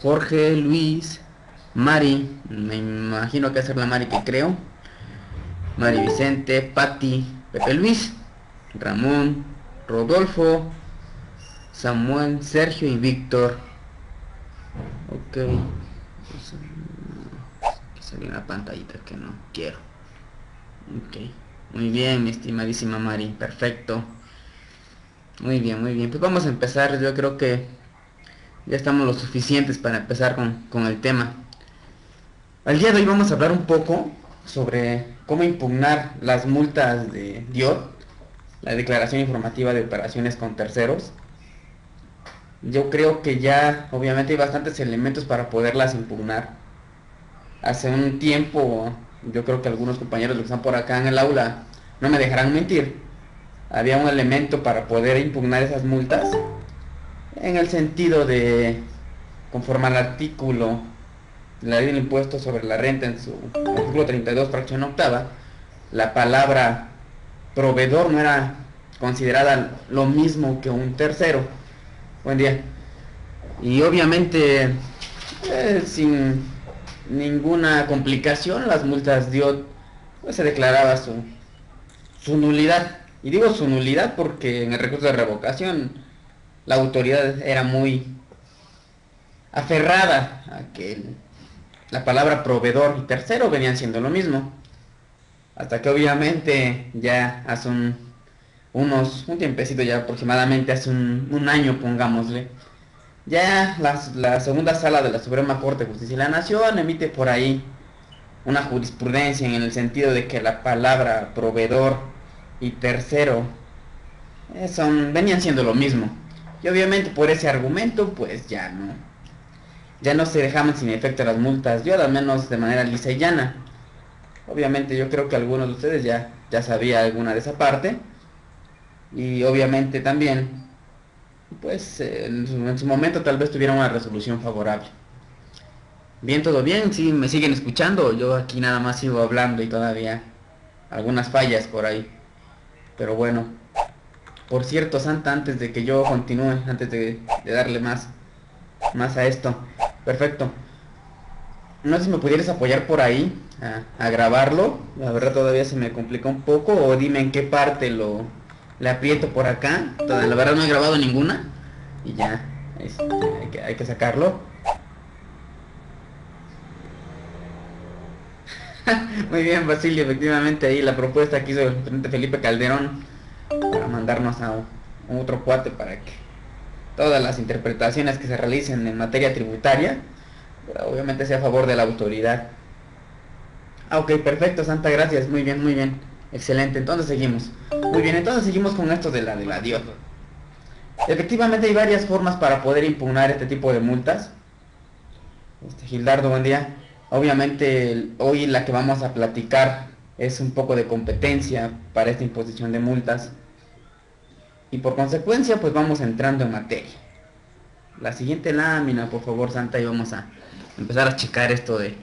Jorge, Luis, Mari, me imagino que va a ser la Mari que creo. Mari Vicente, Patti, Pepe Luis, Ramón, Rodolfo, Samuel, Sergio y Víctor. Ok. Pues, aquí salió una pantallita que no quiero. Ok. Muy bien, mi estimadísima Mari. Perfecto. Muy bien, muy bien. Pues vamos a empezar. Yo creo que ya estamos lo suficientes para empezar con el tema. Al día de hoy vamos a hablar un poco sobre cómo impugnar las multas de DIOT, la Declaración Informativa de Operaciones con Terceros. Yo creo que ya obviamente hay bastantes elementos para poderlas impugnar. Hace un tiempo, yo creo que algunos compañeros que están por acá en el aula no me dejarán mentir, había un elemento para poder impugnar esas multas en el sentido de, conforme al artículo de la ley del impuesto sobre la renta en su artículo 32 fracción octava, la palabra proveedor no era considerada lo mismo que un tercero. Buen día. Y obviamente, sin ninguna complicación, las multas dio, pues se declaraba su nulidad. Y digo su nulidad porque en el recurso de revocación la autoridad era muy aferrada a que la palabra proveedor y tercero venían siendo lo mismo. Hasta que obviamente ya hace un tiempecito, ya aproximadamente hace un año, pongámosle, ya la segunda sala de la Suprema Corte de Justicia de la Nación emite por ahí una jurisprudencia en el sentido de que la palabra proveedor y tercero venían siendo lo mismo. Y obviamente por ese argumento pues ya no se dejaban sin efecto las multas, yo al menos de manera lisa y llana. Obviamente yo creo que algunos de ustedes ya sabía alguna de esa parte. Y obviamente también pues en su momento tal vez tuvieran una resolución favorable. Bien, todo bien, sí, me siguen escuchando, yo aquí nada más sigo hablando y todavía algunas fallas por ahí. Pero bueno, por cierto, Santa, antes de que yo continúe, antes de darle más a esto, perfecto. No sé si me pudieras apoyar por ahí a grabarlo, la verdad todavía se me complica un poco, o dime en qué parte le aprieto por acá. La verdad no he grabado ninguna y ya, hay que sacarlo. Muy bien, Basilio, efectivamente ahí la propuesta que hizo el presidente Felipe Calderón para mandarnos a otro cuate para que todas las interpretaciones que se realicen en materia tributaria, obviamente sea a favor de la autoridad. Ok, perfecto, Santa, gracias, muy bien, muy bien, excelente, entonces seguimos. Muy bien, entonces seguimos con esto de la DIOT. Efectivamente hay varias formas para poder impugnar este tipo de multas. Gildardo, buen día. Obviamente hoy la que vamos a platicar es un poco de competencia para esta imposición de multas y por consecuencia pues vamos entrando en materia. La siguiente lámina, por favor, Santa, y vamos a empezar a checar esto de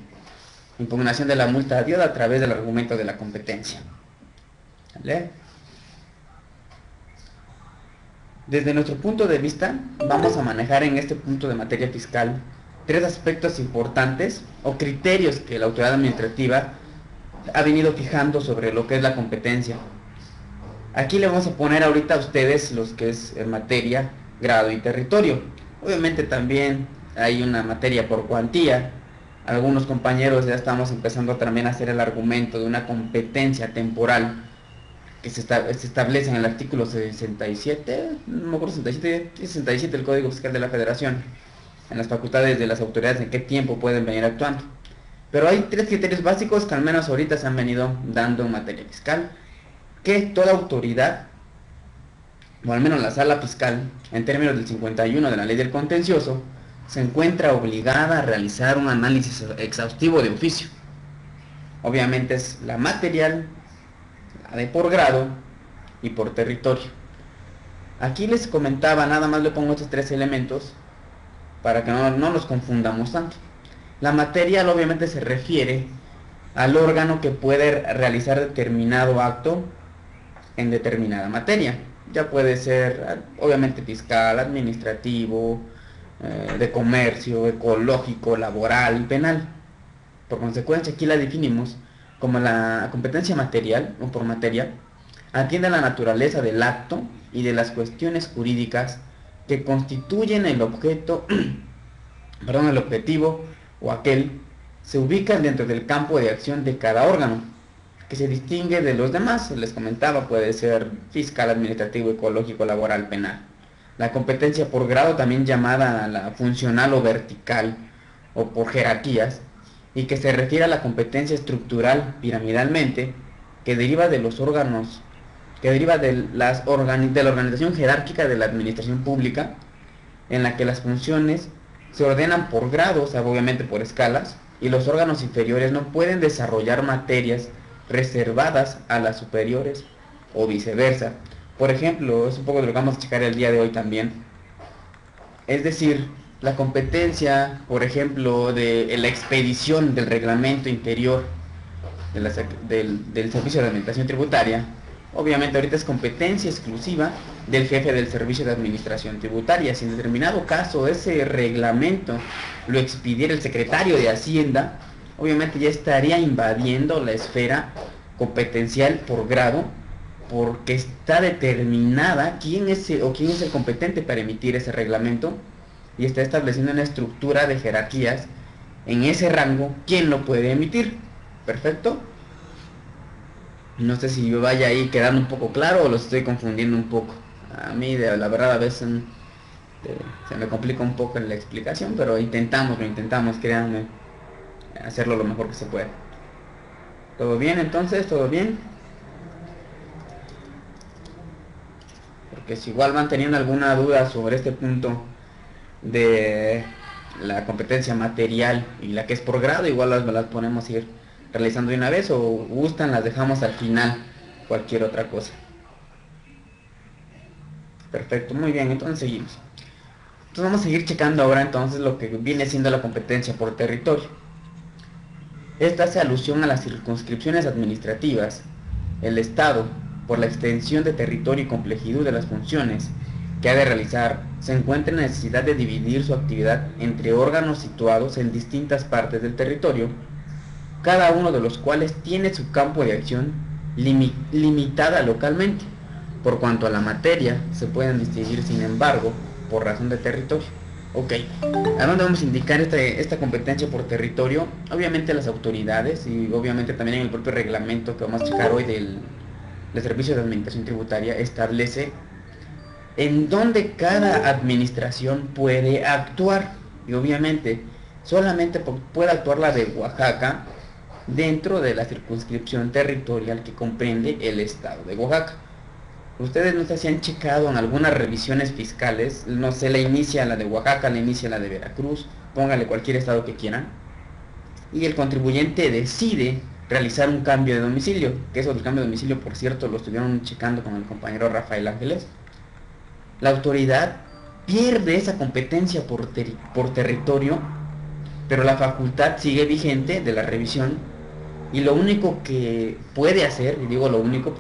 impugnación de la multa a DIOT a través del argumento de la competencia. ¿Vale? Desde nuestro punto de vista, vamos a manejar en este punto de materia fiscal tres aspectos importantes o criterios que la autoridad administrativa ha venido fijando sobre lo que es la competencia. Aquí le vamos a poner ahorita a ustedes los que es en materia, grado y territorio. Obviamente también hay una materia por cuantía. Algunos compañeros ya estamos empezando también a hacer el argumento de una competencia temporal que se establece en el artículo 67, no me acuerdo, 67 del Código Fiscal de la Federación, en las facultades de las autoridades en qué tiempo pueden venir actuando. Pero hay tres criterios básicos que al menos ahorita se han venido dando en materia fiscal, que toda autoridad, o al menos la sala fiscal, en términos del 51 de la ley del contencioso, se encuentra obligada a realizar un análisis exhaustivo de oficio. Obviamente es la material, la de por grado y por territorio. Aquí les comentaba, nada más le pongo estos tres elementos para que no nos confundamos tanto. La material obviamente se refiere al órgano que puede realizar determinado acto en determinada materia. Ya puede ser obviamente fiscal, administrativo, de comercio, ecológico, laboral y penal. Por consecuencia, aquí la definimos como la competencia material o por materia, atiende a la naturaleza del acto y de las cuestiones jurídicas que constituyen el objeto, perdón, el objetivo o aquel, se ubican dentro del campo de acción de cada órgano, que se distingue de los demás. Les comentaba, puede ser fiscal, administrativo, ecológico, laboral, penal. La competencia por grado, también llamada la funcional o vertical, o por jerarquías, y que se refiere a la competencia estructural piramidalmente, que deriva de los órganos, que deriva de la organización jerárquica de la administración pública, en la que las funciones se ordenan por grados, obviamente por escalas, y los órganos inferiores no pueden desarrollar materias reservadas a las superiores o viceversa. Por ejemplo, es un poco de lo que vamos a checar el día de hoy también. Es decir, la competencia, por ejemplo, de la expedición del reglamento interior del Servicio de Administración Tributaria, obviamente ahorita es competencia exclusiva del jefe del Servicio de Administración Tributaria. Si en determinado caso ese reglamento lo expidiera el secretario de Hacienda, obviamente ya estaría invadiendo la esfera competencial por grado, porque está determinada quién es el competente para emitir ese reglamento, y está estableciendo una estructura de jerarquías en ese rango quién lo puede emitir. Perfecto. No sé si vaya ahí quedando un poco claro o lo estoy confundiendo un poco. A mí, la verdad, a veces se me complica un poco en la explicación, pero lo intentamos, créanme, hacerlo lo mejor que se puede. ¿Todo bien entonces? ¿Todo bien? Porque si igual van teniendo alguna duda sobre este punto de la competencia material y la que es por grado, igual las ponemos a ir realizando de una vez, o gustan, las dejamos al final, cualquier otra cosa. Perfecto, muy bien, entonces seguimos. Entonces vamos a seguir checando ahora entonces lo que viene siendo la competencia por territorio. Esta hace alusión a las circunscripciones administrativas. El Estado, por la extensión de territorio y complejidad de las funciones que ha de realizar, se encuentra en la necesidad de dividir su actividad entre órganos situados en distintas partes del territorio, cada uno de los cuales tiene su campo de acción limitada localmente. Por cuanto a la materia, se pueden distinguir, sin embargo, por razón de territorio. Ok, ¿a dónde vamos a indicar esta competencia por territorio? Obviamente las autoridades, y obviamente también en el propio reglamento que vamos a checar hoy del Servicio de Administración Tributaria, establece en dónde cada administración puede actuar. Y obviamente solamente puede actuar la de Oaxaca dentro de la circunscripción territorial que comprende el estado de Oaxaca. Ustedes no sé si han checado en algunas revisiones fiscales, no sé, le inicia la de Oaxaca, le inicia la de Veracruz, póngale cualquier estado que quieran, y el contribuyente decide realizar un cambio de domicilio, que eso del cambio de domicilio, por cierto, lo estuvieron checando con el compañero Rafael Ángeles. La autoridad pierde esa competencia por territorio, pero la facultad sigue vigente de la revisión, y lo único que puede hacer, y digo lo único,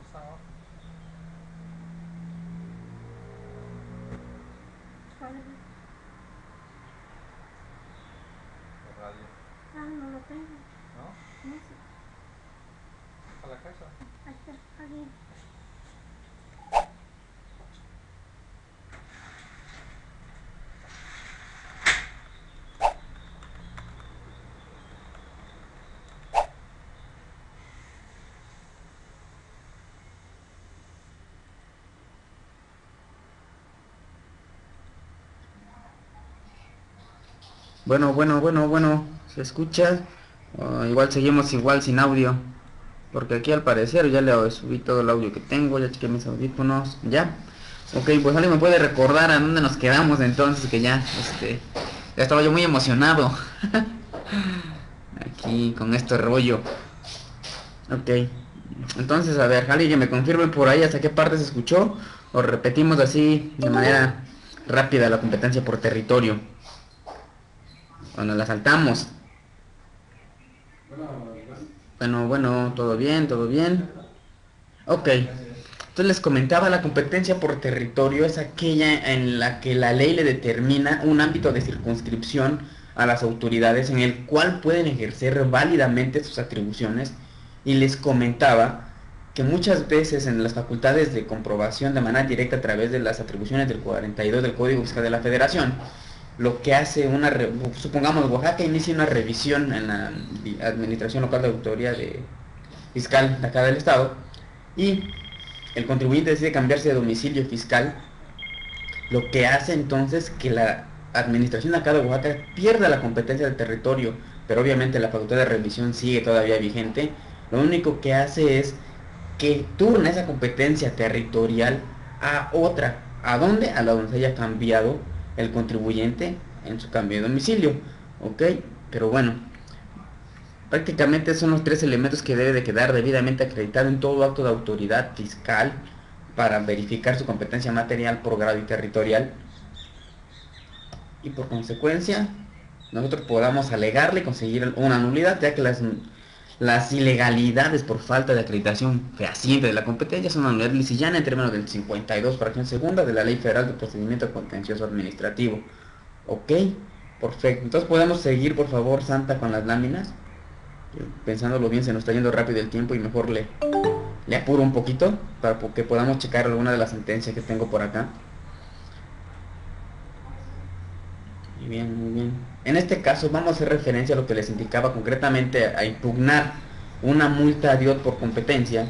estaba. La radio. Ah, no lo tengo. ¿No? No sé. A la casa. Ahí está bien. Bueno, ¿se escucha? Igual seguimos igual sin audio. Porque aquí al parecer ya le subí todo el audio que tengo, ya chequé mis audífonos, ya. Ok, pues alguien me puede recordar a dónde nos quedamos entonces, que ya estaba yo muy emocionado. Aquí con este rollo. Ok. Entonces, a ver, alguien que me confirme por ahí hasta qué parte se escuchó. O repetimos así de manera rápida la competencia por territorio. Cuando la saltamos. Bueno, todo bien, todo bien. Ok. Entonces les comentaba, la competencia por territorio es aquella en la que la ley le determina un ámbito de circunscripción a las autoridades en el cual pueden ejercer válidamente sus atribuciones, y les comentaba que muchas veces en las facultades de comprobación de manera directa a través de las atribuciones del 42 del Código Fiscal de la Federación, lo que hace supongamos Oaxaca inicia una revisión en la Administración Local de Auditoría Fiscal de acá del Estado, y el contribuyente decide cambiarse de domicilio fiscal, lo que hace entonces que la administración de acá de Oaxaca pierda la competencia del territorio, pero obviamente la facultad de revisión sigue todavía vigente. Lo único que hace es que turna esa competencia territorial a otra. ¿A dónde? A la donde se haya cambiado el contribuyente en su cambio de domicilio. ¿Ok? Pero bueno, prácticamente son los tres elementos que debe de quedar debidamente acreditado en todo acto de autoridad fiscal para verificar su competencia material por grado y territorial, y por consecuencia nosotros podamos alegarle y conseguir una nulidad, ya que las ilegalidades por falta de acreditación fehaciente de la competencia son una nulidad lisillana en términos del 52 fracción segunda de la Ley Federal de Procedimiento Contencioso Administrativo. Ok, perfecto. Entonces podemos seguir, por favor, Santa, con las láminas. Pensándolo bien, se nos está yendo rápido el tiempo y mejor le apuro un poquito para que podamos checar alguna de las sentencias que tengo por acá. Muy bien, muy bien. En este caso vamos a hacer referencia a lo que les indicaba concretamente, a impugnar una multa DIOT por competencia.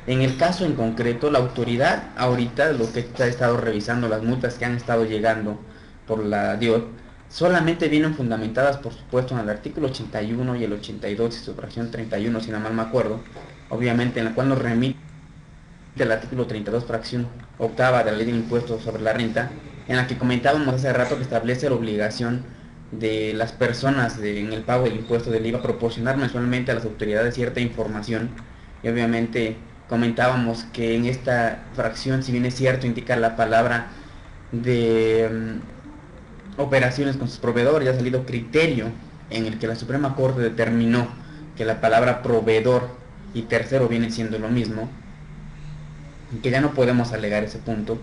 En el caso en concreto, la autoridad ahorita, lo que ha estado revisando las multas que han estado llegando por la DIOT, solamente vienen fundamentadas, por supuesto, en el artículo 81 y el 82 y su fracción 31, si no mal me acuerdo, obviamente, en la cual nos remite el artículo 32, fracción octava de la Ley del Impuesto sobre la Renta, en la que comentábamos hace rato que establece la obligación de las personas en el pago del impuesto del IVA proporcionar mensualmente a las autoridades cierta información. Y obviamente comentábamos que en esta fracción, si bien es cierto, indica la palabra de operaciones con sus proveedores, ya ha salido criterio en el que la Suprema Corte determinó que la palabra proveedor y tercero viene siendo lo mismo, que ya no podemos alegar ese punto.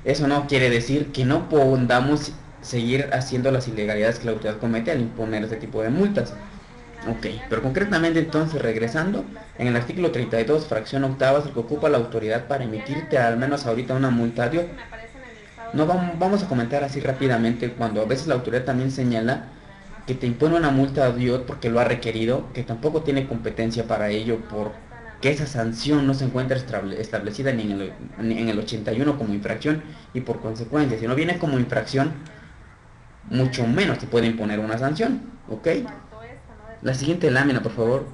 Eso no quiere decir que no podamos seguir haciendo las ilegalidades que la autoridad comete al imponer este tipo de multas. Ok, pero concretamente entonces, regresando, en el artículo 32, fracción octava, es el que ocupa la autoridad para emitirte al menos ahorita una multa. No vamos a comentar así rápidamente, cuando a veces la autoridad también señala que te impone una multa a DIOT porque lo ha requerido, que tampoco tiene competencia para ello, porque esa sanción no se encuentra establecida ni en el 81 como infracción, y por consecuencia, si no viene como infracción, mucho menos te puede imponer una sanción. ¿Ok? La siguiente lámina, por favor.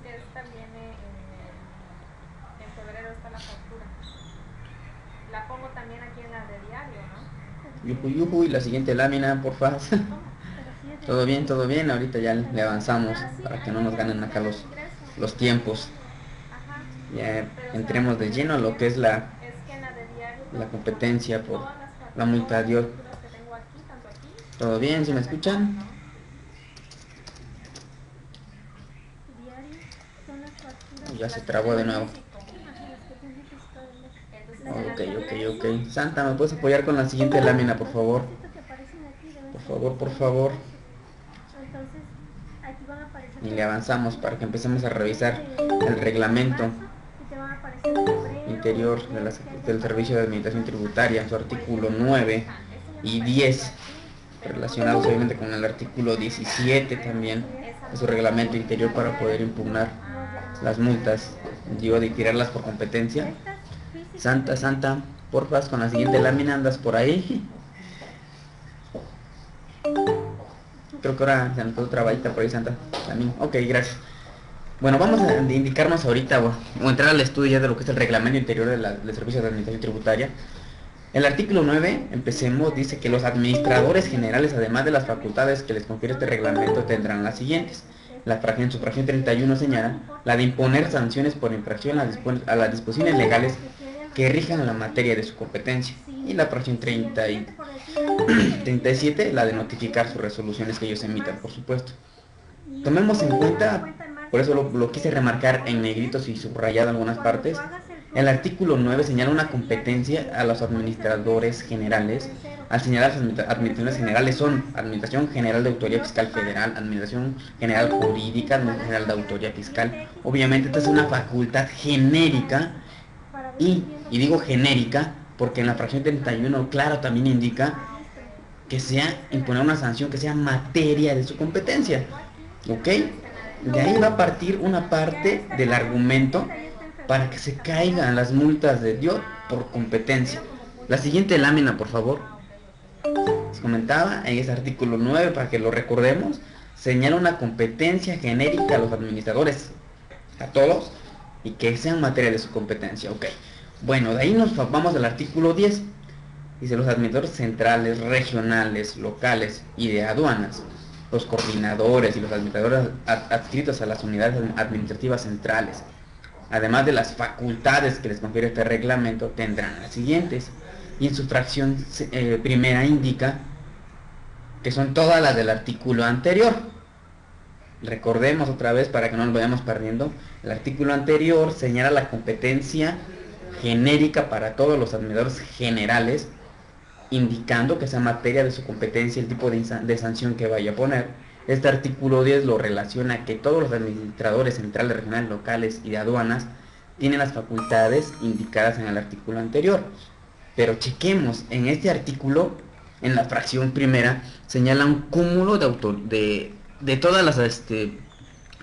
Yuhu, y la siguiente lámina, por favor. Todo bien, ahorita ya le avanzamos para que no nos ganen acá los tiempos. Ya entremos de lleno a lo que es la competencia por la multa DIOT. ¿Todo bien? ¿Sí me escuchan? ya se trabó de nuevo. Ok. Santa, ¿me puedes apoyar con la siguiente lámina, por favor? Por favor. Y le avanzamos para que empecemos a revisar el reglamento interior del Servicio de Administración Tributaria, su artículo 9 y 10, relacionados obviamente con el artículo 17 también de su reglamento interior para poder impugnar las multas, digo, de tirarlas por competencia. Santa, porfas, con la siguiente lámina, andas por ahí. Creo que ahora se nos quedó otra vallita por ahí, Santa. También. Ok, gracias. Bueno, vamos a indicarnos ahorita o entrar al estudio ya de lo que es el reglamento interior del Servicio de Administración Tributaria. El artículo 9, empecemos, dice que los administradores generales, además de las facultades que les confiere este reglamento, tendrán las siguientes. En su fracción 31 señala la de imponer sanciones por infracción a las disposiciones legales que rijan la materia de su competencia. Y la fracción 37, la de notificar sus resoluciones que ellos emitan, por supuesto. Tomemos en cuenta, por eso lo quise remarcar en negritos y subrayado en algunas partes. El artículo 9 señala una competencia a los administradores generales. Al señalar las administraciones generales son Administración General de Autoridad Fiscal Federal, Administración General Jurídica, Administración General de Autoridad Fiscal. Obviamente esta es una facultad genérica y digo genérica porque en la fracción 31 claro también indica que sea imponer una sanción que sea materia de su competencia. ¿Ok? De ahí va a partir una parte del argumento para que se caigan las multas de DIOT por competencia. La siguiente lámina, por favor. Se comentaba en ese artículo 9, para que lo recordemos, señala una competencia genérica a los administradores, a todos, y que sean materia de su competencia. Ok. Bueno, de ahí nos vamos al artículo 10. Dice los administradores centrales, regionales, locales y de aduanas, los coordinadores y los administradores adscritos a las unidades administrativas centrales, además de las facultades que les confiere este reglamento, tendrán las siguientes. Y en su fracción primera indica que son todas las del artículo anterior. Recordemos otra vez para que no nos vayamos perdiendo. El artículo anterior señala la competencia genérica para todos los administradores generales, indicando que sea materia de su competencia el tipo de sanción que vaya a poner. Este artículo 10 lo relaciona que todos los administradores centrales, regionales, locales y de aduanas tienen las facultades indicadas en el artículo anterior. Pero chequemos, en este artículo, en la fracción primera, señala un cúmulo de todas las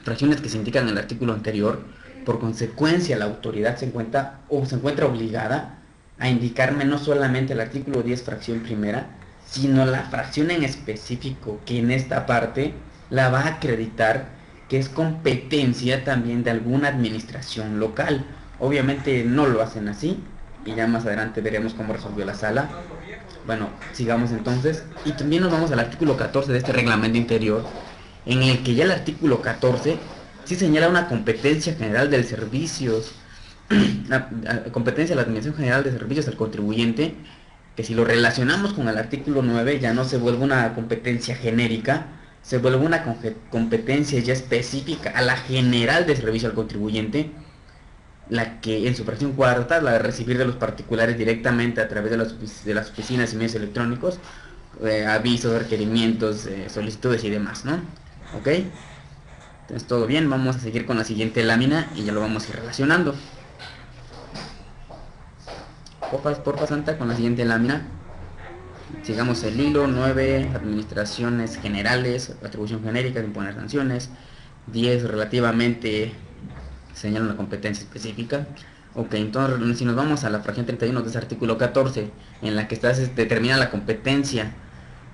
fracciones que se indican en el artículo anterior. Por consecuencia, la autoridad se encuentra obligada a indicarme no solamente el artículo 10 fracción primera, sino la fracción en específico que en esta parte la va a acreditar que es competencia también de alguna administración local. Obviamente no lo hacen así y ya más adelante veremos cómo resolvió la sala. Bueno, sigamos entonces y también nos vamos al artículo 14 de este reglamento interior, en el que ya el artículo 14 sí señala una competencia general del servicios, la competencia de la Administración General de Servicios al contribuyente, que si lo relacionamos con el artículo 9 ya no se vuelve una competencia genérica, se vuelve una competencia ya específica a la general de servicio al contribuyente, la que en su fracción cuarta, la de recibir de los particulares directamente a través de las oficinas y medios electrónicos, avisos, requerimientos, solicitudes y demás, ¿no? ¿Ok? Entonces todo bien, vamos a seguir con la siguiente lámina y ya lo vamos a ir relacionando. Porfa Santa, con la siguiente lámina. Sigamos el hilo. 9, administraciones generales, atribución genérica de imponer sanciones. 10, relativamente señala una competencia específica. Ok, entonces si nos vamos a la fracción 31 de ese artículo 14, en la que determina la competencia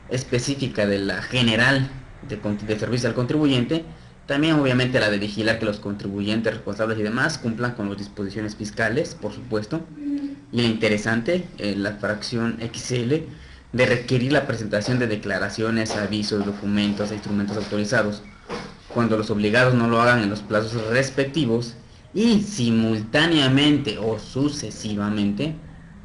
específica de la general de servicio al contribuyente, también obviamente la de vigilar que los contribuyentes responsables y demás cumplan con las disposiciones fiscales, por supuesto. Y lo interesante, la fracción XL, de requerir la presentación de declaraciones, avisos, documentos e instrumentos autorizados, cuando los obligados no lo hagan en los plazos respectivos, y simultáneamente o sucesivamente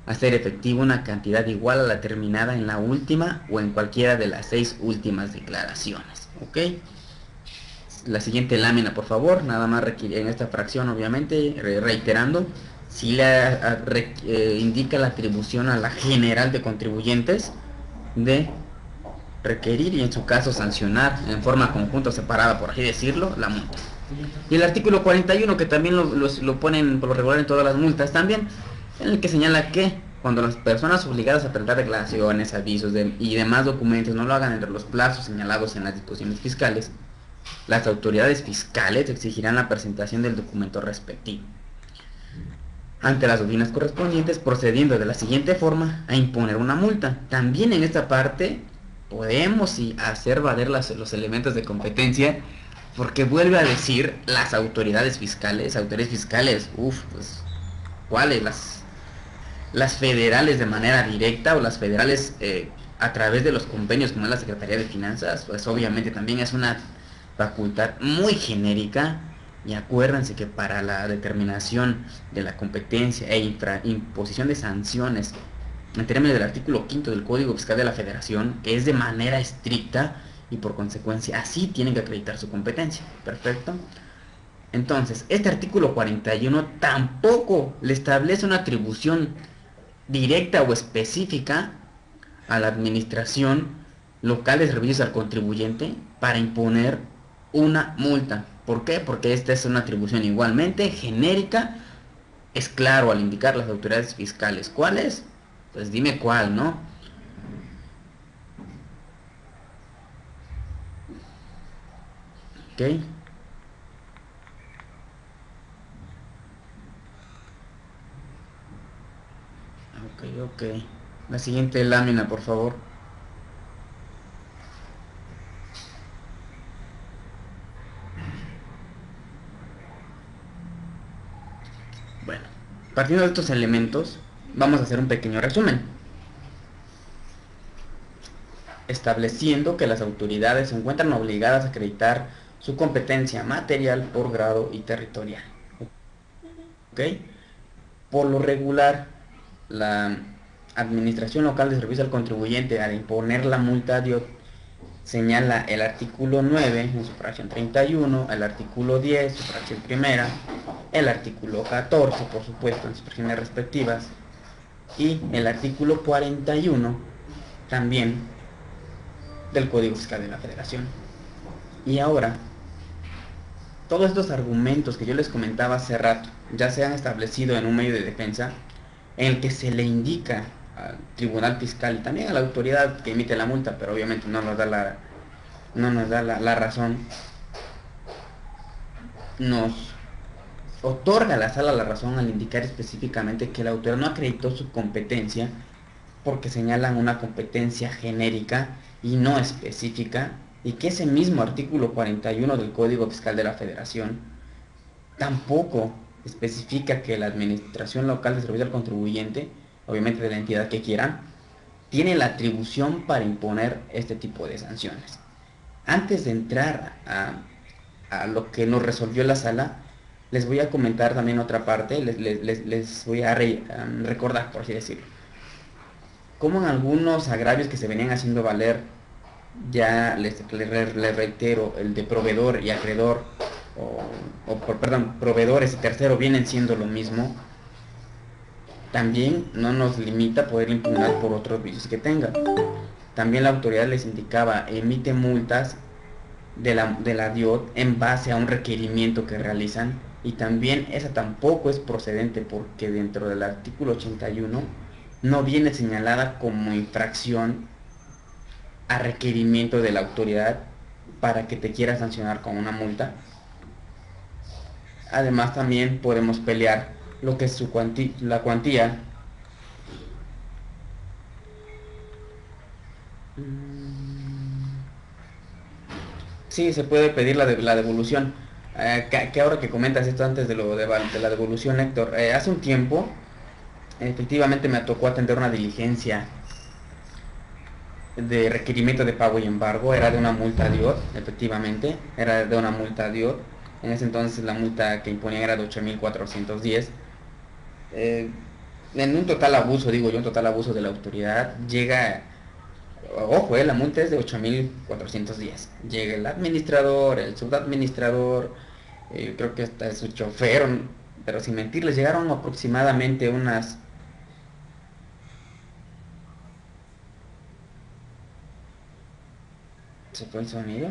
hacer efectivo una cantidad igual a la terminada en la última o en cualquiera de las 6 últimas declaraciones. ¿Ok? la siguiente lámina, por favor, nada más en esta fracción, obviamente, reiterando, si indica la atribución a la general de contribuyentes de requerir y en su caso sancionar en forma conjunta o separada, por así decirlo, la multa. Y el artículo 41, que también lo ponen por lo regular en todas las multas también, en el que señala que cuando las personas obligadas a presentar declaraciones, avisos y demás documentos no lo hagan entre los plazos señalados en las disposiciones fiscales, las autoridades fiscales exigirán la presentación del documento respectivo ante las oficinas correspondientes, procediendo de la siguiente forma a imponer una multa. También en esta parte podemos hacer valer los elementos de competencia, porque vuelve a decir las autoridades fiscales, pues, ¿cuáles? Las federales de manera directa o las federales a través de los convenios como es la Secretaría de Finanzas, pues obviamente también es una facultad muy genérica. Y acuérdense que para la determinación de la competencia e imposición de sanciones en términos del artículo 5 del Código Fiscal de la Federación, que es de manera estricta y por consecuencia así tienen que acreditar su competencia. Perfecto. Entonces, este artículo 41 tampoco le establece una atribución directa o específica a la administración local de servicios al contribuyente para imponer una multa. ¿Por qué? Porque esta es una atribución igualmente genérica. Es claro al indicar las autoridades fiscales. ¿Cuál es? Pues dime cuál, ¿no? Ok. Ok. La siguiente lámina, por favor. Bueno, partiendo de estos elementos, vamos a hacer un pequeño resumen, estableciendo que las autoridades se encuentran obligadas a acreditar su competencia material por grado y territorial. ¿Ok? Por lo regular, la Administración Local de Servicio al Contribuyente, al imponer la multa DIOT, señala el artículo 9 en su fracción 31, el artículo 10, su fracción primera, el artículo 14, por supuesto, en sus fracciones respectivas, y el artículo 41 también del Código Fiscal de la Federación. Y ahora, todos estos argumentos que yo les comentaba hace rato ya se han establecido en un medio de defensa en el que se le indica al Tribunal Fiscal y también a la autoridad que emite la multa, pero obviamente no nos da la razón, nos otorga la sala la razón al indicar específicamente que la autoridad no acreditó su competencia porque señalan una competencia genérica y no específica, y que ese mismo artículo 41 del Código Fiscal de la Federación tampoco especifica que la Administración Local de Servicio al Contribuyente, obviamente de la entidad que quieran, tiene la atribución para imponer este tipo de sanciones. Antes de entrar a lo que nos resolvió la sala, les voy a comentar también otra parte, les voy a recordar, por así decirlo, como en algunos agravios que se venían haciendo valer, ya les reitero, el de proveedor y acreedor, proveedores y tercero vienen siendo lo mismo, también no nos limita poder impugnar por otros vicios que tenga. También la autoridad les indicaba, emite multas de la DIOT en base a un requerimiento que realizan, y también esa tampoco es procedente porque dentro del artículo 81 no viene señalada como infracción a requerimiento de la autoridad para que te quiera sancionar con una multa. Además también podemos pelear lo que es la cuantía. Sí, se puede pedir la devolución. Que ahora que comentas esto antes de la devolución, Héctor, hace un tiempo efectivamente me tocó atender una diligencia de requerimiento de pago y embargo. Era de una multa DIOT, efectivamente, era de una multa DIOT. En ese entonces la multa que imponían era de 8.410. En un total abuso, digo yo, un total abuso de la autoridad, llega Ojo, la multa es de 8.410. Llega el administrador, el subadministrador, creo que hasta su chofer, pero sin mentirles, llegaron aproximadamente unas... ¿Se fue el sonido?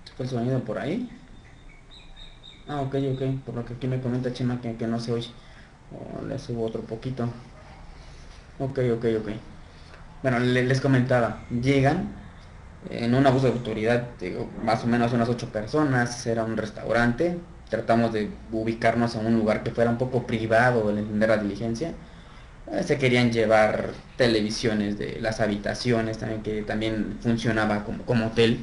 ¿Se fue el sonido por ahí? Ah, ok, por lo que aquí me comenta Chema que no se oye. Le subo otro poquito. Ok. Bueno, les comentaba, llegan en un abuso de autoridad, digo, más o menos unas 8 personas, era un restaurante, tratamos de ubicarnos en un lugar que fuera un poco privado, el entender la diligencia. Se querían llevar televisiones de las habitaciones, también que también funcionaba como hotel.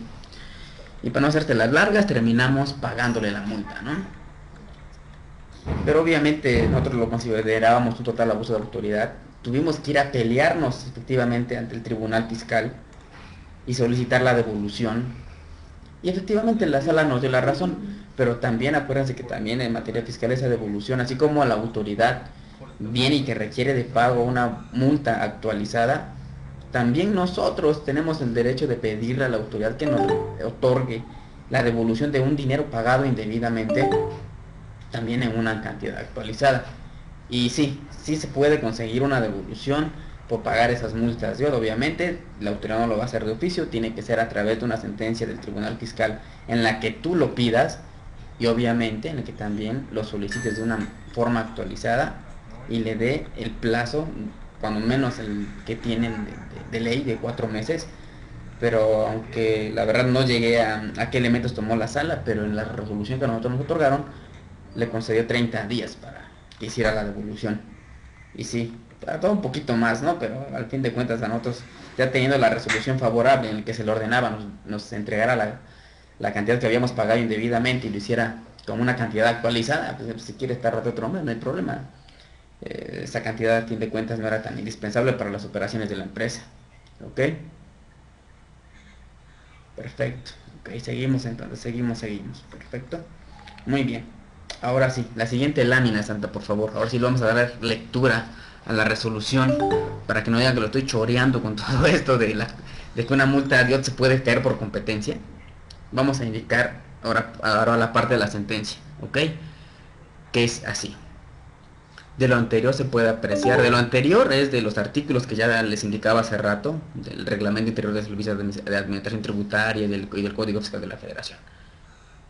Y para no hacerte las largas, terminamos pagándole la multa, ¿no? Pero obviamente nosotros lo considerábamos un total abuso de autoridad. Tuvimos que ir a pelearnos efectivamente ante el tribunal fiscal y solicitar la devolución. Y efectivamente la sala nos dio la razón, pero también acuérdense que también en materia fiscal esa devolución, así como la autoridad viene y que requiere de pago una multa actualizada, también nosotros tenemos el derecho de pedirle a la autoridad que nos otorgue la devolución de un dinero pagado indebidamente, también en una cantidad actualizada. Y sí se puede conseguir una devolución por pagar esas multas de oro. Obviamente la autoridad no lo va a hacer de oficio, tiene que ser a través de una sentencia del tribunal fiscal en la que tú lo pidas y obviamente en la que también lo solicites de una forma actualizada y le dé el plazo, cuando menos el que tienen de ley, de 4 meses. Pero aunque la verdad no llegué a qué elementos tomó la sala, pero en la resolución que a nosotros nos otorgaron le concedió 30 días para que hiciera la devolución. Y sí, tardó un poquito más, ¿no? Pero al fin de cuentas a nosotros, ya teniendo la resolución favorable en la que se le ordenaba nos entregara la cantidad que habíamos pagado indebidamente y lo hiciera como una cantidad actualizada, pues si quiere estar de otro mes, no hay problema. Esa cantidad a fin de cuentas no era tan indispensable para las operaciones de la empresa. ¿Ok? Perfecto. Ok, seguimos entonces, seguimos. Perfecto. Muy bien. Ahora sí, la siguiente lámina, Santa, por favor. Ahora sí lo vamos a dar lectura a la resolución para que no digan que lo estoy choreando con todo esto de que una multa de Dios se puede caer por competencia. Vamos a indicar ahora la parte de la sentencia, ¿ok? Que es así. De lo anterior se puede apreciar. De lo anterior es de los artículos que ya les indicaba hace rato, del Reglamento Interior de Servicios de Administración Tributaria y del Código Fiscal de la Federación.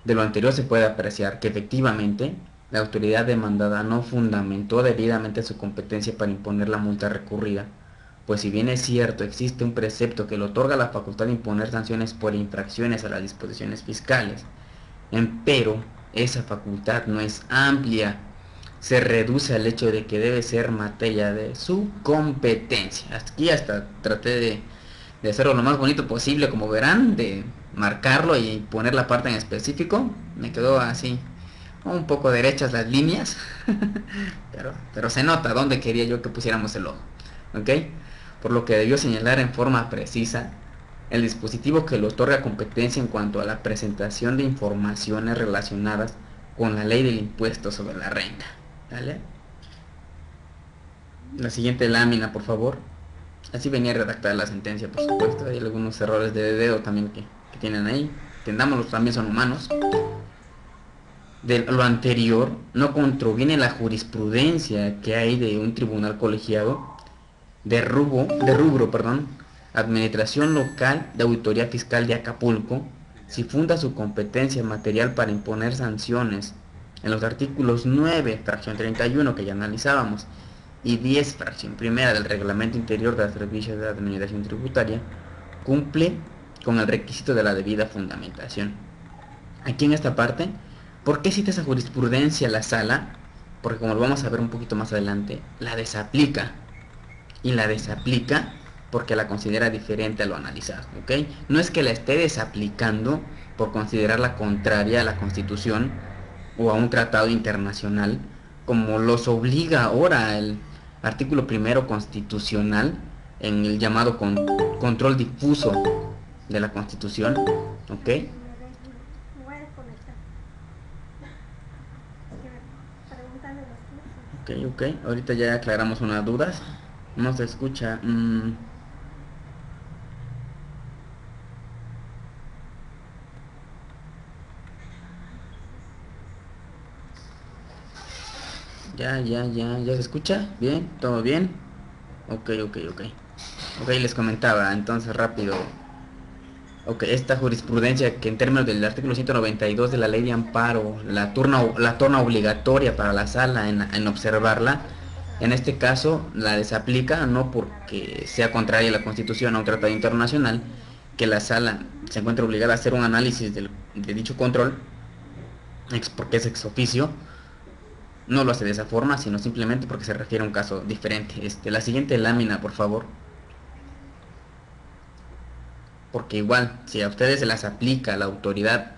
De lo anterior se puede apreciar que efectivamente la autoridad demandada no fundamentó debidamente su competencia para imponer la multa recurrida, pues si bien es cierto existe un precepto que le otorga la facultad de imponer sanciones por infracciones a las disposiciones fiscales, empero esa facultad no es amplia, se reduce al hecho de que debe ser materia de su competencia. Aquí hasta traté de hacerlo lo más bonito posible, como verán, de marcarlo y poner la parte en específico. Me quedó así un poco derechas las líneas, pero se nota dónde quería yo que pusiéramos el ojo, ¿ok? Por lo que debió señalar en forma precisa el dispositivo que le otorga competencia en cuanto a la presentación de informaciones relacionadas con la ley del impuesto sobre la renta. ¿Vale? La siguiente lámina, por favor. Así venía redactada la sentencia, por supuesto. Hay algunos errores de dedo también que tienen ahí. Entendámoslos, también son humanos. De lo anterior, no contraviene la jurisprudencia que hay de un tribunal colegiado de rubro, Administración Local de Auditoría Fiscal de Acapulco, si funda su competencia material para imponer sanciones en los artículos 9, fracción 31 que ya analizábamos, y 10, fracción primera del Reglamento Interior de los Servicios de Administración Tributaria, cumple con el requisito de la debida fundamentación. Aquí en esta parte, ¿por qué cita esa jurisprudencia la sala? Porque como lo vamos a ver un poquito más adelante, la desaplica. Y la desaplica porque la considera diferente a lo analizado, ¿ok? No es que la esté desaplicando por considerarla contraria a la Constitución o a un tratado internacional, como los obliga ahora el artículo primero constitucional en el llamado control difuso de la Constitución, ¿ok? Me voy a desconectar. Es que Ok, ahorita ya aclaramos unas dudas. No se escucha. Ya se escucha. Bien, todo bien. Ok. Ok, les comentaba, entonces rápido. Ok, esta jurisprudencia que en términos del artículo 192 de la ley de amparo la torna obligatoria para la sala en observarla, en este caso la desaplica no porque sea contraria a la Constitución o a un tratado internacional, que la sala se encuentra obligada a hacer un análisis de dicho control, porque es ex oficio, no lo hace de esa forma, sino simplemente porque se refiere a un caso diferente. La siguiente lámina, por favor. Porque igual, si a ustedes se las aplica la autoridad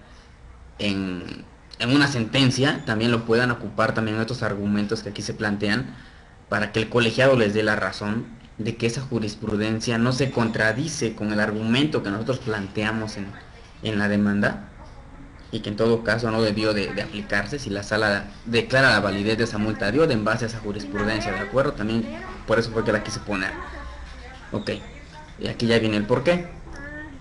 en una sentencia, también lo puedan ocupar también estos argumentos que aquí se plantean para que el colegiado les dé la razón de que esa jurisprudencia no se contradice con el argumento que nosotros planteamos en la demanda y que en todo caso no debió de aplicarse si la sala declara la validez de esa multa de en base a esa jurisprudencia, ¿de acuerdo? También por eso fue que la quise poner. Ok, y aquí ya viene el porqué.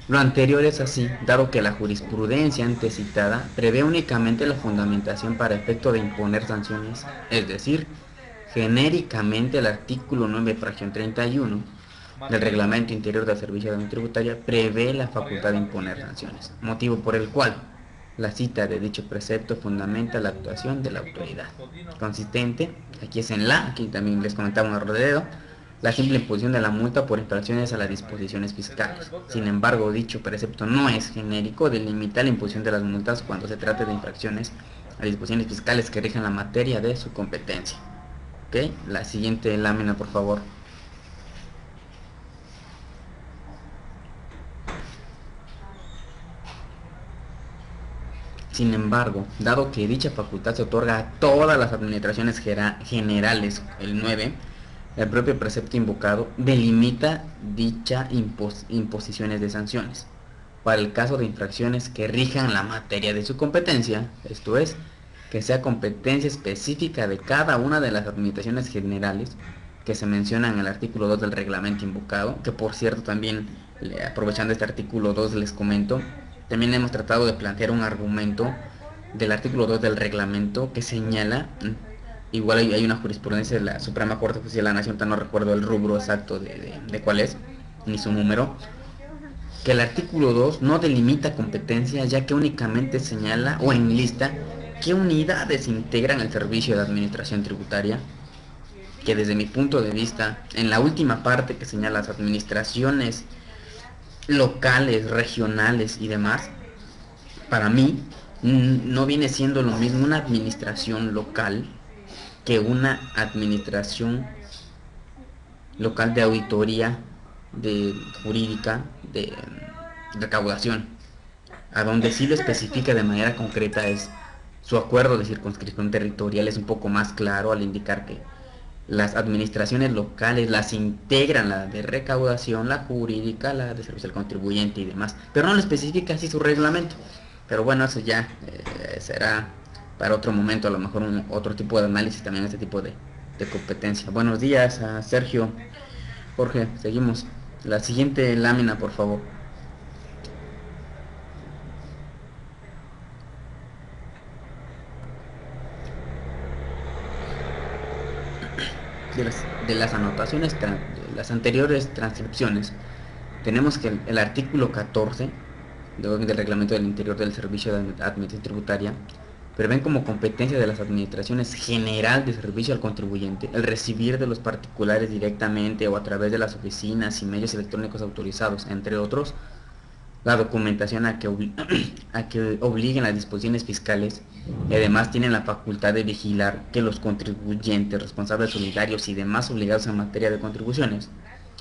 Lo anterior es así, dado que la jurisprudencia antecitada prevé únicamente la fundamentación para efecto de imponer sanciones, es decir, genéricamente el artículo 9, fracción 31 del Reglamento Interior del Servicio de Administración Tributaria prevé la facultad de imponer sanciones, motivo por el cual la cita de dicho precepto fundamenta la actuación de la autoridad, consistente, aquí es en aquí también les comentaba un error de dedo, la simple imposición de la multa por infracciones a las disposiciones fiscales. Sin embargo, dicho precepto no es genérico, delimita la imposición de las multas cuando se trate de infracciones a disposiciones fiscales que rigen la materia de su competencia. ¿Ok? La siguiente lámina, por favor. Sin embargo, dado que dicha facultad se otorga a todas las administraciones generales, el 9, el propio precepto invocado delimita dicha imposiciones de sanciones para el caso de infracciones que rijan la materia de su competencia, esto es, que sea competencia específica de cada una de las administraciones generales que se menciona en el artículo 2 del reglamento invocado, que por cierto también, aprovechando este artículo 2 les comento, también hemos tratado de plantear un argumento del artículo 2 del reglamento que señala, igual hay una jurisprudencia de la Suprema Corte de Justicia de la Nación, no recuerdo el rubro exacto de cuál es, ni su número, que el artículo 2 no delimita competencia, ya que únicamente señala o enlista qué unidades integran el servicio de administración tributaria, que desde mi punto de vista, en la última parte que señala las administraciones locales, regionales y demás, para mí no viene siendo lo mismo una administración local que una administración local de auditoría, de jurídica, de recaudación, a donde sí lo especifica de manera concreta es su acuerdo de circunscripción territorial, es un poco más claro al indicar que las administraciones locales las integran, la de recaudación, la jurídica, la de servicio al contribuyente y demás, pero no lo especifica así su reglamento. Pero bueno, eso ya será para otro momento, a lo mejor otro tipo de análisis también, este tipo de competencia. Buenos días a Sergio, Jorge, seguimos. La siguiente lámina, por favor. De las anotaciones, de las anteriores transcripciones, tenemos que el artículo 14 del reglamento del interior del servicio de administración tributaria prevén como competencia de las administraciones general de servicio al contribuyente el recibir de los particulares directamente o a través de las oficinas y medios electrónicos autorizados, entre otros, la documentación a que obliguen las disposiciones fiscales, y además tienen la facultad de vigilar que los contribuyentes, responsables solidarios y demás obligados en materia de contribuciones,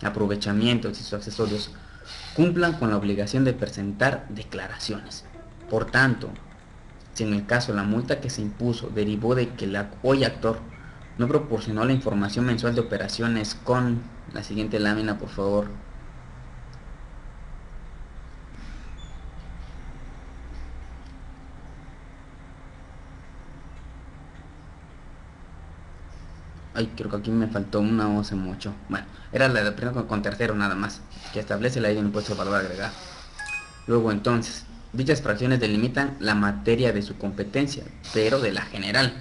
aprovechamientos y sus accesorios cumplan con la obligación de presentar declaraciones. Por tanto, si en el caso la multa que se impuso derivó de que el hoy actor no proporcionó la información mensual de operaciones con la siguiente lámina, por favor. Ay, creo que aquí me faltó una o hace mucho. Bueno, era la de primero con tercero nada más, que establece la ley del impuesto de valor agregado. Luego entonces, dichas fracciones delimitan la materia de su competencia, pero de la general.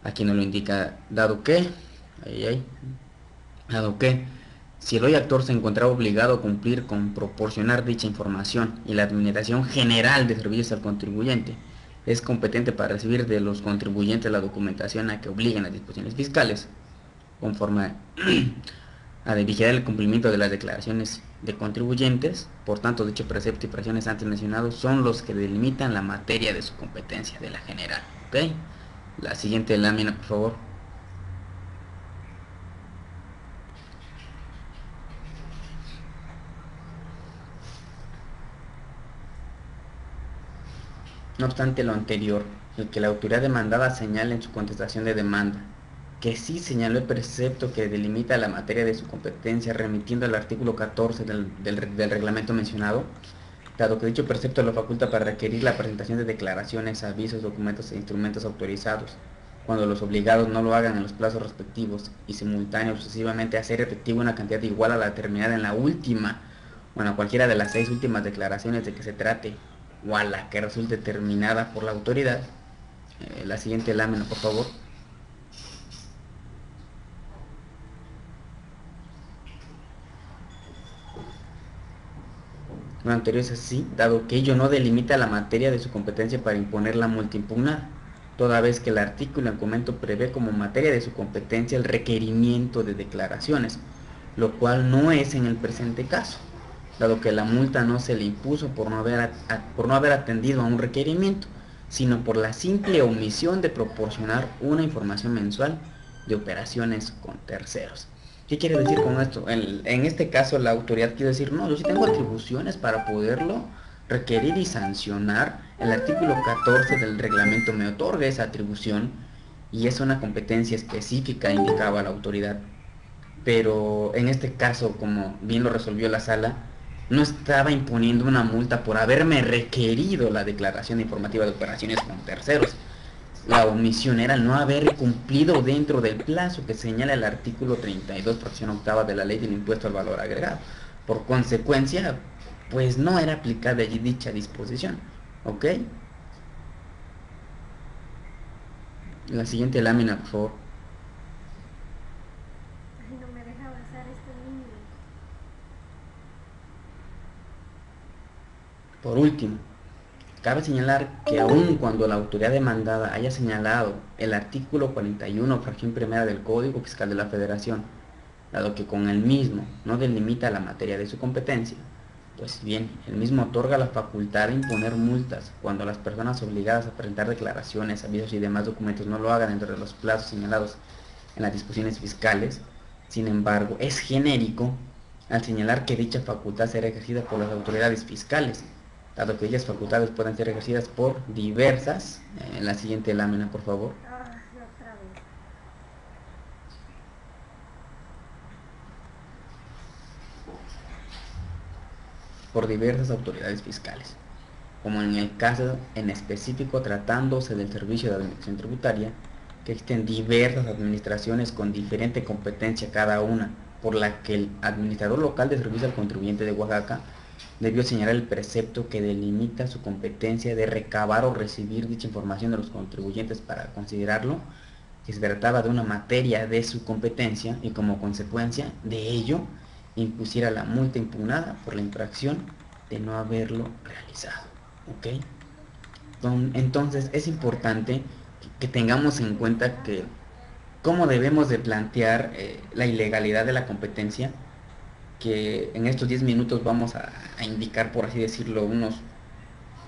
Aquí no lo indica, dado que, dado que, si el hoy actor se encontraba obligado a cumplir con proporcionar dicha información y la Administración General de Servicios al contribuyente es competente para recibir de los contribuyentes la documentación a que obliguen las disposiciones fiscales, conforme a de vigilar el cumplimiento de las declaraciones de contribuyentes. Por tanto, dicho precepto y fracciones antes mencionados son los que delimitan la materia de su competencia de la general. ¿Ok? La siguiente lámina, por favor. No obstante lo anterior, el que la autoridad demandada señale en su contestación de demanda que sí señaló el precepto que delimita la materia de su competencia remitiendo al artículo 14 del reglamento mencionado, dado que dicho precepto lo faculta para requerir la presentación de declaraciones, avisos, documentos e instrumentos autorizados, cuando los obligados no lo hagan en los plazos respectivos y simultáneo sucesivamente hacer efectivo una cantidad igual a la determinada en la última o en cualquiera de las 6 últimas declaraciones de que se trate o a la que resulte determinada por la autoridad. La siguiente lámina, por favor. Lo anterior es así, dado que ello no delimita la materia de su competencia para imponer la multa impugnada, toda vez que el artículo en comento prevé como materia de su competencia el requerimiento de declaraciones, lo cual no es en el presente caso, dado que la multa no se le impuso por no haber atendido a un requerimiento, sino por la simple omisión de proporcionar una información mensual de operaciones con terceros. ¿Qué quiere decir con esto? En este caso la autoridad quiere decir, no, yo sí tengo atribuciones para poderlo requerir y sancionar. El artículo 14 del reglamento me otorga esa atribución y es una competencia específica, indicaba la autoridad. Pero en este caso, como bien lo resolvió la sala, no estaba imponiendo una multa por haberme requerido la declaración informativa de operaciones con terceros. La omisión era no haber cumplido dentro del plazo que señala el artículo 32, fracción octava de la ley del impuesto al valor agregado. Por consecuencia, pues no era aplicable allí dicha disposición. ¿Ok? La siguiente lámina, por favor. Ay, no me deja avanzar este niño. Por último, cabe señalar que aun cuando la autoridad demandada haya señalado el artículo 41, fracción primera del Código Fiscal de la Federación, dado que con el mismo no delimita la materia de su competencia, pues bien, el mismo otorga la facultad de imponer multas cuando las personas obligadas a presentar declaraciones, avisos y demás documentos no lo hagan dentro de los plazos señalados en las disposiciones fiscales. Sin embargo, es genérico al señalar que dicha facultad será ejercida por las autoridades fiscales, dado que ellas facultades pueden ser ejercidas por diversas. En la siguiente lámina, por favor. Ah, otra vez. Por diversas autoridades fiscales, como en el caso en específico tratándose del servicio de administración tributaria, que existen diversas administraciones con diferente competencia cada una, por la que el administrador local de servicio al contribuyente de Oaxaca debió señalar el precepto que delimita su competencia de recabar o recibir dicha información de los contribuyentes para considerarlo que se trataba de una materia de su competencia y como consecuencia de ello impusiera la multa impugnada por la infracción de no haberlo realizado. ¿Ok? Entonces es importante que tengamos en cuenta que cómo debemos de plantear la ilegalidad de la competencia, que en estos 10 minutos vamos a indicar, por así decirlo, unos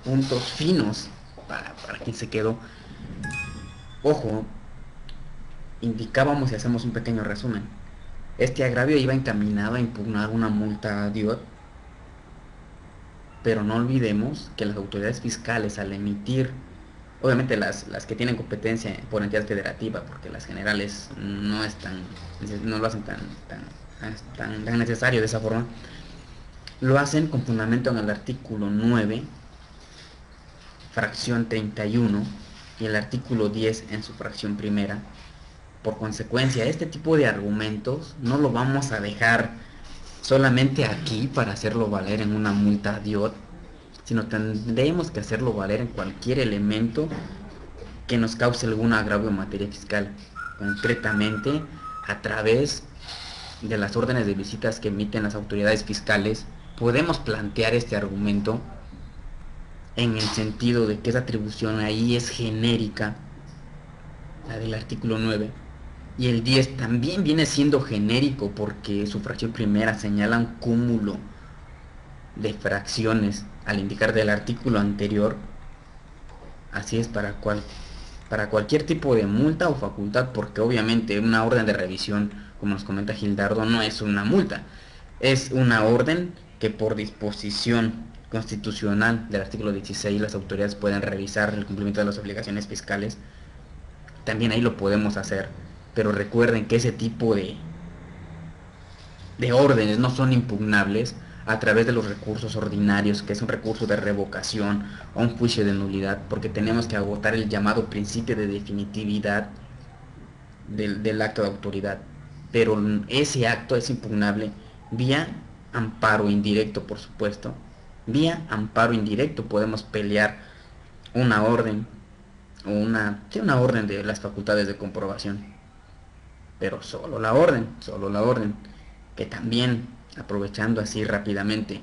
puntos finos para quien se quedó. Ojo, indicábamos y hacemos un pequeño resumen. Este agravio iba encaminado a impugnar una multa a DIOT, pero no olvidemos que las autoridades fiscales al emitir, obviamente las que tienen competencia por entidad federativa, porque las generales no lo hacen tan necesario de esa forma, lo hacen con fundamento en el artículo 9, fracción 31, y el artículo 10 en su fracción primera, Por consecuencia, este tipo de argumentos no lo vamos a dejar solamente aquí para hacerlo valer en una multa DIOT, sino tendremos que hacerlo valer en cualquier elemento que nos cause algún agravio en materia fiscal, concretamente a través de las órdenes de visitas que emiten las autoridades fiscales. Podemos plantear este argumento en el sentido de que esa atribución ahí es genérica, la del artículo 9, y el 10 también viene siendo genérico porque su fracción primera señala un cúmulo de fracciones al indicar del artículo anterior. Así es para cualquier tipo de multa o facultad, porque obviamente una orden de revisión, como nos comenta Gildardo, no es una multa, es una orden que por disposición constitucional del artículo 16 las autoridades pueden revisar el cumplimiento de las obligaciones fiscales. También ahí lo podemos hacer, pero recuerden que ese tipo de órdenes no son impugnables a través de los recursos ordinarios, que es un recurso de revocación o un juicio de nulidad, porque tenemos que agotar el llamado principio de definitividad del acto de autoridad. Pero ese acto es impugnable vía amparo indirecto, por supuesto. Vía amparo indirecto podemos pelear una orden o una orden de las facultades de comprobación, pero solo la orden, que también, aprovechando así rápidamente,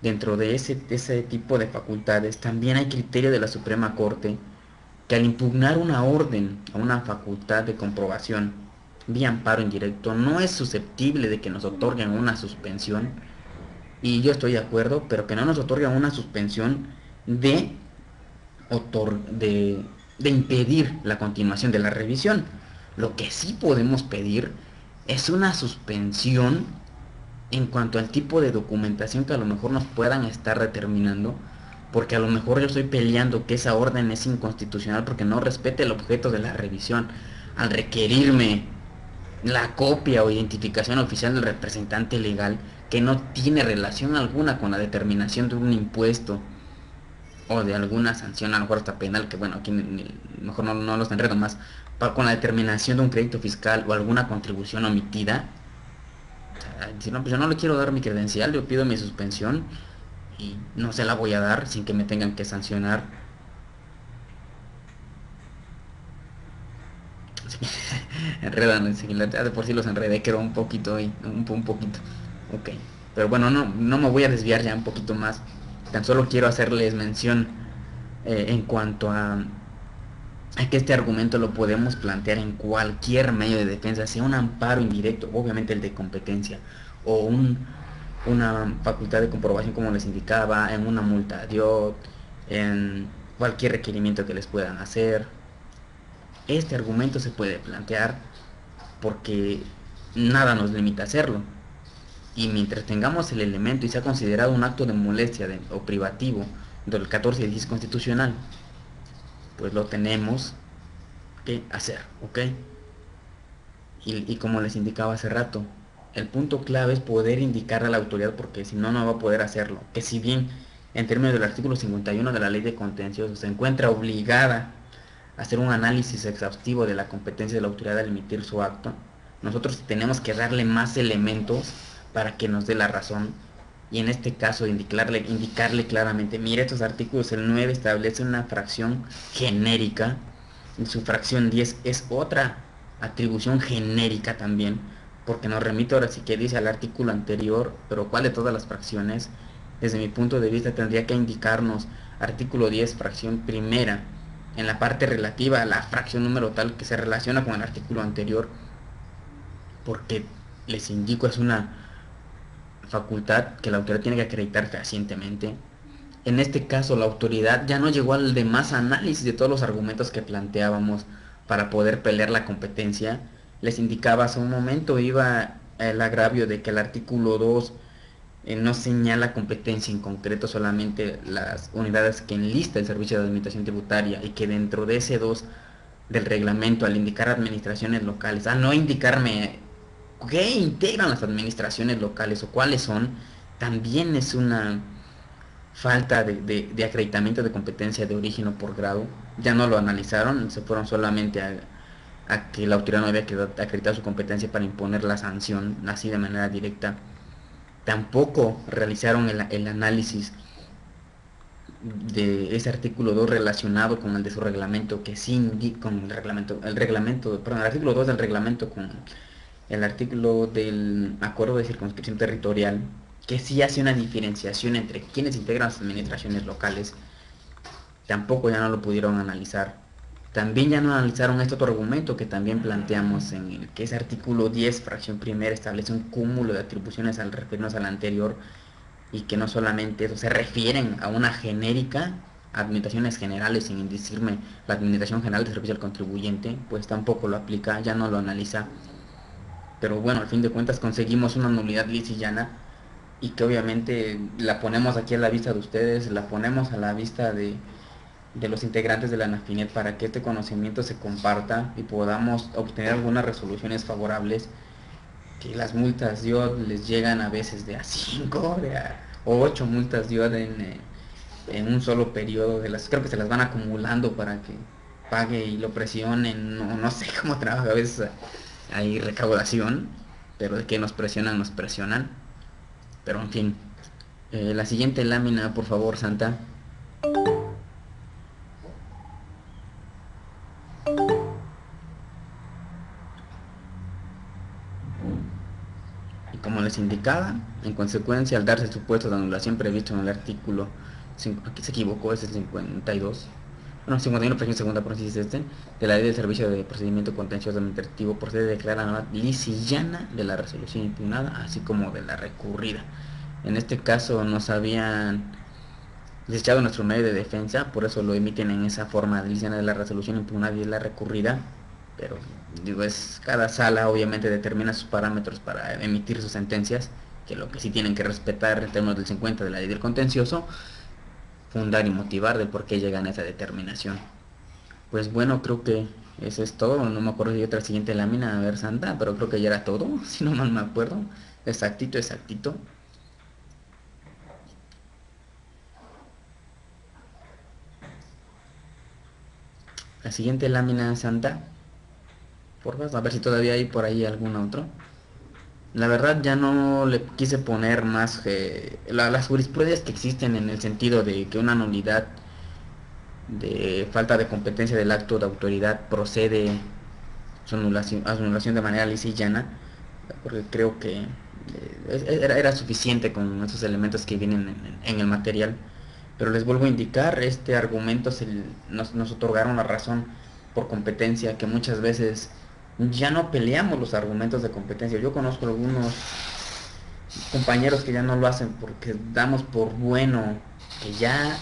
dentro de ese tipo de facultades también hay criterio de la Suprema Corte, que al impugnar una orden a una facultad de comprobación vía amparo indirecto no es susceptible de que nos otorguen una suspensión, y yo estoy de acuerdo, pero que no nos otorguen una suspensión de de impedir la continuación de la revisión. Lo que sí podemos pedir es una suspensión en cuanto al tipo de documentación que a lo mejor nos puedan estar determinando, porque a lo mejor yo estoy peleando que esa orden es inconstitucional porque no respete el objeto de la revisión al requerirme la copia o identificación oficial del representante legal, que no tiene relación alguna con la determinación de un impuesto o de alguna sanción, a lo mejor hasta penal, que bueno, aquí mejor no los enredo más, con la determinación de un crédito fiscal o alguna contribución omitida. O sea, si no, pues yo no le quiero dar mi credencial, yo pido mi suspensión y no se la voy a dar sin que me tengan que sancionar. Enredan enseguida, de por sí los enredé, creo un poquito ahí, un poquito. Ok, pero bueno, no me voy a desviar ya un poquito más. Tan solo quiero hacerles mención en cuanto a que este argumento lo podemos plantear en cualquier medio de defensa, sea un amparo indirecto, obviamente el de competencia, o una facultad de comprobación como les indicaba, en una multa DIOT, en cualquier requerimiento que les puedan hacer. Este argumento se puede plantear porque nada nos limita a hacerlo. Y mientras tengamos el elemento y sea considerado un acto de molestia o privativo del 14 y 10 constitucional, pues lo tenemos que hacer, ¿ok? Y como les indicaba hace rato, el punto clave es poder indicar a la autoridad, porque si no, no va a poder hacerlo. Que si bien en términos del artículo 51 de la Ley de Contencioso se encuentra obligada a hacer un análisis exhaustivo de la competencia de la autoridad al emitir su acto, nosotros tenemos que darle más elementos para que nos dé la razón, y en este caso indicarle claramente, mire, estos artículos, el 9 establece una fracción genérica, y su fracción 10 es otra atribución genérica también, porque nos remito ahora sí que dice al artículo anterior, pero ¿cuál de todas las fracciones? Desde mi punto de vista tendría que indicarnos artículo 10, fracción primera, en la parte relativa a la fracción número tal que se relaciona con el artículo anterior, porque les indico, es una facultad que la autoridad tiene que acreditar fehacientemente. En este caso la autoridad ya no llegó al demás análisis de todos los argumentos que planteábamos para poder pelear la competencia. Les indicaba hace un momento, iba el agravio de que el artículo 2 no señala competencia en concreto, solamente las unidades que enlista el Servicio de Administración Tributaria, y que dentro de ese 2 del reglamento, al indicar administraciones locales, al no indicarme qué integran las administraciones locales o cuáles son, también es una falta de acreditamiento de competencia de origen o por grado. Ya no lo analizaron, se fueron solamente a que la autoridad no había acreditado su competencia para imponer la sanción así de manera directa. Tampoco realizaron el análisis de ese artículo 2 relacionado con el de su reglamento, que sí indica con el artículo 2 del reglamento con el artículo del acuerdo de circunscripción territorial, que sí hace una diferenciación entre quienes integran las administraciones locales. Tampoco ya no lo pudieron analizar. También ya no analizaron este otro argumento que también planteamos en el que ese artículo 10, fracción primera, establece un cúmulo de atribuciones al referirnos al anterior, y que no solamente eso, se refieren a una genérica, administraciones generales, sin decirme la Administración General de Servicio al Contribuyente, pues tampoco lo aplica, ya no lo analiza. Pero bueno, al fin de cuentas conseguimos una nulidad lisa y llana, y que obviamente la ponemos aquí a la vista de ustedes, la ponemos a la vista de los integrantes de la ANAFINET, para que este conocimiento se comparta y podamos obtener algunas resoluciones favorables. Que las multas DIOT les llegan a veces de a 5 o 8 multas DIOT en un solo periodo, creo que se las van acumulando para que pague y lo presionen, no sé cómo trabaja, a veces hay recaudación, pero de que nos presionan, pero en fin. La siguiente lámina, por favor, Santa. Y como les indicaba, en consecuencia, al darse el supuesto de anulación previsto en el artículo, aquí se equivocó, es el 52, bueno, 51, fracción segunda, por si es de la Ley del Servicio de Procedimiento Contencioso Administrativo, procede a declarar la lisa y llana de la resolución impugnada, así como de la recurrida. En este caso nos habían desechado nuestro medio de defensa, por eso lo emiten en esa forma de lisa y llana de la resolución impugnada y de la recurrida. Pero digo, cada sala obviamente determina sus parámetros para emitir sus sentencias, que lo que sí tienen que respetar en términos del 50 de la Ley del Contencioso, fundar y motivar del por qué llegan a esa determinación. Pues bueno, creo que eso es todo. No me acuerdo si hay otra siguiente lámina, a ver, Santa, pero creo que ya era todo, si no mal me acuerdo. Exactito. La siguiente lámina, Santa, por favor, a ver si todavía hay por ahí algún otro. La verdad ya no le quise poner más las jurisprudencias que existen, en el sentido de que una nulidad de falta de competencia del acto de autoridad procede su anulación de manera lisa y llana, porque creo que era suficiente con esos elementos que vienen en el material. Pero les vuelvo a indicar, este argumento nos otorgaron la razón por competencia, que muchas veces ya no peleamos los argumentos de competencia. Yo conozco algunos compañeros que ya no lo hacen porque damos por bueno que ya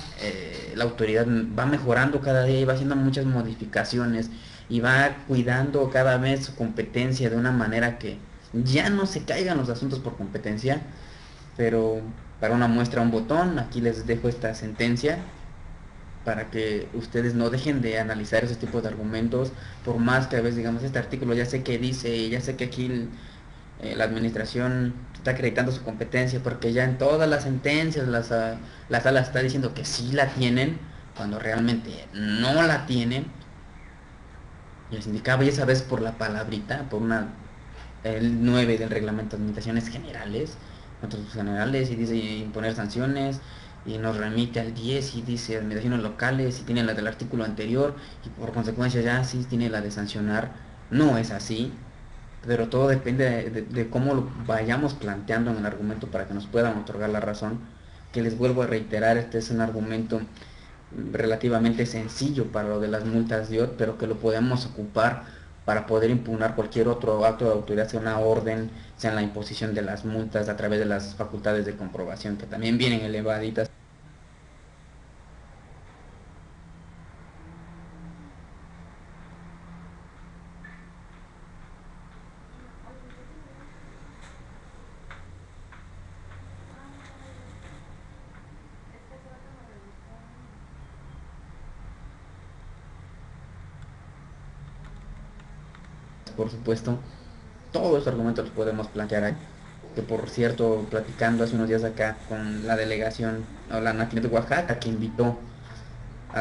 la autoridad va mejorando cada día y va haciendo muchas modificaciones y va cuidando cada vez su competencia de una manera que ya no se caigan los asuntos por competencia. Pero para una muestra, un botón, aquí les dejo esta sentencia para que ustedes no dejen de analizar esos tipos de argumentos, por más que a veces digamos, este artículo ya sé que dice, ya sé que aquí la administración está acreditando su competencia, porque ya en todas las sentencias la sala está diciendo que sí la tienen, cuando realmente no la tienen. Y les indicaba, y esa vez por la palabrita, el 9 del reglamento de administraciones generales, y dice imponer sanciones, y nos remite al 10 y dice administraciones locales, y tiene la del artículo anterior, y por consecuencia ya sí tiene la de sancionar. No es así, pero todo depende de cómo lo vayamos planteando en el argumento para que nos puedan otorgar la razón. Que les vuelvo a reiterar, este es un argumento relativamente sencillo para lo de las multas DIOT, pero que lo podemos ocupar para poder impugnar cualquier otro acto de autoridad, sea una orden, sea la imposición de las multas a través de las facultades de comprobación, que también vienen elevaditas. Por supuesto, todos los argumentos los podemos plantear ahí. Que por cierto, platicando hace unos días acá con la delegación o la ANAFINET de Oaxaca, que invitó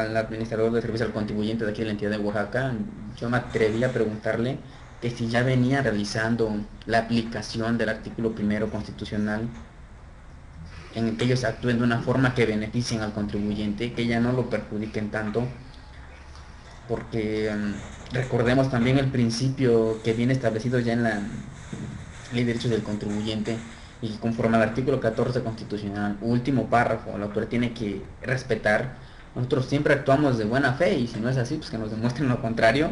al administrador de servicio al contribuyente de aquí de la entidad de Oaxaca, yo me atreví a preguntarle que si ya venía realizando la aplicación del artículo primero constitucional, en el que ellos actúen de una forma que beneficien al contribuyente, que ya no lo perjudiquen tanto, porque recordemos también el principio que viene establecido ya en la Ley de Derechos del Contribuyente, y conforme al artículo 14 constitucional, último párrafo, la autoridad tiene que respetar. Nosotros siempre actuamos de buena fe, y si no es así, pues que nos demuestren lo contrario.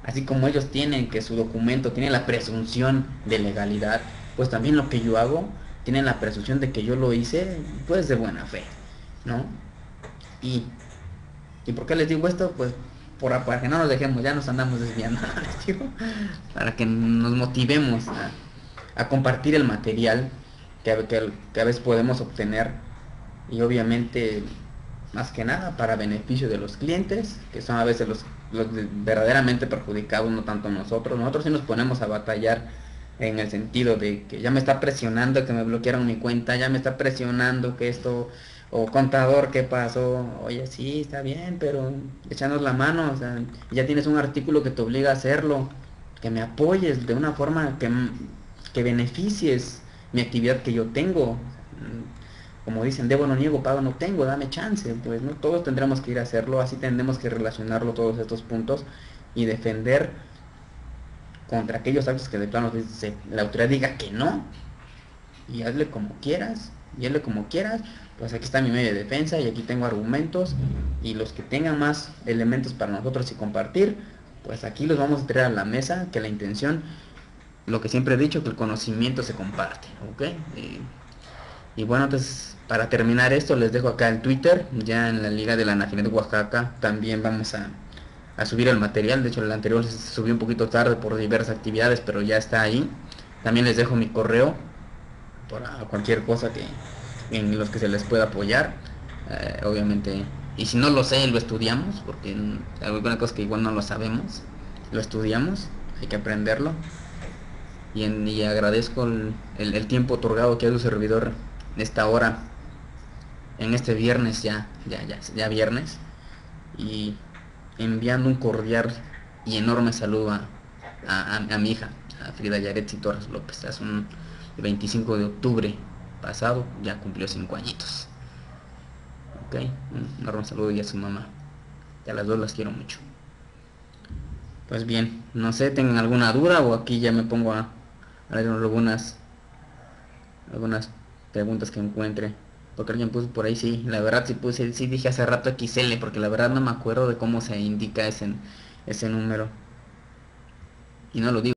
Así como ellos tienen que su documento tiene la presunción de legalidad, pues también lo que yo hago tiene la presunción de que yo lo hice pues de buena fe, ¿no? ¿Y por qué les digo esto? Pues para que no nos dejemos, ya nos andamos desviando, les digo, para que nos motivemos a compartir el material que a veces podemos obtener, y obviamente más que nada para beneficio de los clientes, que son a veces los verdaderamente perjudicados, no tanto nosotros. Nosotros sí nos ponemos a batallar en el sentido de que ya me está presionando que me bloquearon mi cuenta, ya me está presionando que esto, o contador, ¿qué pasó? Oye, sí, está bien, pero échanos la mano, o sea, ya tienes un artículo que te obliga a hacerlo, que me apoyes de una forma que beneficies mi actividad que yo tengo. Como dicen, debo no niego, pago no tengo, dame chance. Pues no todos tendremos que ir a hacerlo, así tendremos que relacionarlo todos estos puntos y defender contra aquellos actos que de plano la autoridad diga que no, y hazle como quieras, y hazle como quieras. Pues aquí está mi medio de defensa y aquí tengo argumentos, y los que tengan más elementos para nosotros y compartir, pues aquí los vamos a traer a la mesa, que la intención, lo que siempre he dicho, que el conocimiento se comparte, ¿ok? Y bueno, entonces para terminar esto les dejo acá el Twitter, ya en la Liga de la Nacional de Oaxaca también vamos a subir el material. De hecho el anterior se subió un poquito tarde por diversas actividades, pero ya está ahí. También les dejo mi correo para cualquier cosa en los que se les pueda apoyar, obviamente. Y si no lo sé, lo estudiamos, porque hay alguna cosa que igual no lo sabemos, lo estudiamos, hay que aprenderlo. Y agradezco el tiempo otorgado que ha su servidor esta hora, en este viernes, ya viernes, y enviando un cordial y enorme saludo a mi hija, a Frida Yaretsi Torres López. Es el 25 de octubre pasado, ya cumplió 5 añitos. Ok, un enorme saludo, y a su mamá, y a las dos las quiero mucho. Pues bien, no sé, ¿tengan alguna duda o aquí ya me pongo a leer algunas preguntas que encuentre? Porque alguien puso por ahí, sí, la verdad sí dije hace rato XL, porque la verdad no me acuerdo de cómo se indica ese número, y no lo digo.